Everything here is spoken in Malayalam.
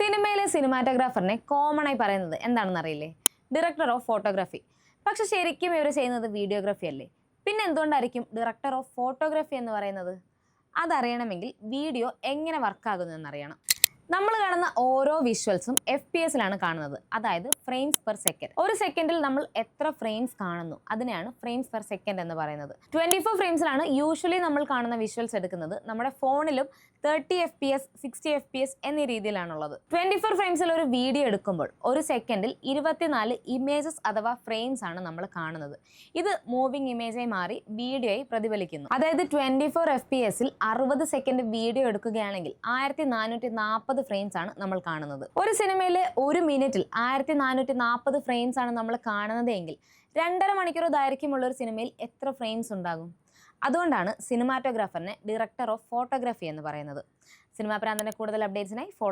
സിനിമയിലെ സിനിമാറ്റോഗ്രാഫറിനെ കോമൺ ആയി പറയുന്നത് എന്താണെന്ന് അറിയില്ലേ? Director of photography. പക്ഷെ ശരിക്കും ഇവർ ചെയ്യുന്നത് വീഡിയോഗ്രാഫി അല്ലേ? പിന്നെ എന്തുകൊണ്ടായിരിക്കും ഡയറക്ടർ ഓഫ് ഫോട്ടോഗ്രാഫി എന്ന് പറയുന്നത്? അതറിയണമെങ്കിൽ വീഡിയോ എങ്ങനെ വർക്കാകുന്നു എന്നറിയണം. നമ്മൾ കാണുന്ന ഓരോ വിഷ്വൽസും FPS-ലാണ് കാണുന്നത്, അതായത് ഫ്രെയിംസ് പെർ സെക്കൻഡ്. ഒരു സെക്കൻഡിൽ നമ്മൾ എത്ര ഫ്രെയിംസ് കാണുന്നു അതിനെയാണ് ഫ്രെയിംസ് പെർ സെക്കൻഡ് എന്ന് പറയുന്നത്. 24 ഫ്രെയിംസിലാണ് യൂഷ്വലി നമ്മൾ കാണുന്ന വിഷ്വൽസ് എടുക്കുന്നത്. നമ്മുടെ ഫോണിലും 30 FPS, 60 FPS എന്നീ രീതിയിലാണുള്ളത്. 24 ഫ്രെയിംസിൽ ഒരു വീഡിയോ എടുക്കുമ്പോൾ ഒരു സെക്കൻഡിൽ 24 ഇമേജസ് അഥവാ ഫ്രെയിംസ് ആണ് നമ്മൾ കാണുന്നത്. ഇത് മൂവിങ് ഇമേജായി മാറി വീഡിയോയായി പ്രതിഫലിക്കുന്നു. അതായത് 24 FPS-ൽ 60 സെക്കൻഡ് വീഡിയോ എടുക്കുകയാണെങ്കിൽ 1440 ഫ്രെയിംസ് ആണ് നമ്മൾ കാണുന്നത്. ഒരു സിനിമയിലെ ഒരു മിനിറ്റിൽ 1440 ഫ്രെയിംസ് ആണ് നമ്മൾ കാണുന്നത് എങ്കിൽ 2.5 മണിക്കൂർ ദൈർഘ്യമുള്ള ഒരു സിനിമയിൽ എത്ര ഫ്രെയിംസ് ഉണ്ടാകും? അതുകൊണ്ടാണ് സിനിമാറ്റോഗ്രാഫറിനെ ഡയറക്ടർ ഓഫ് ഫോട്ടോഗ്രാഫി എന്ന് പറയുന്നത്. സിനിമാ പ്രാന്തന്റെ കൂടുതൽ അപ്ഡേറ്റ്സിനായി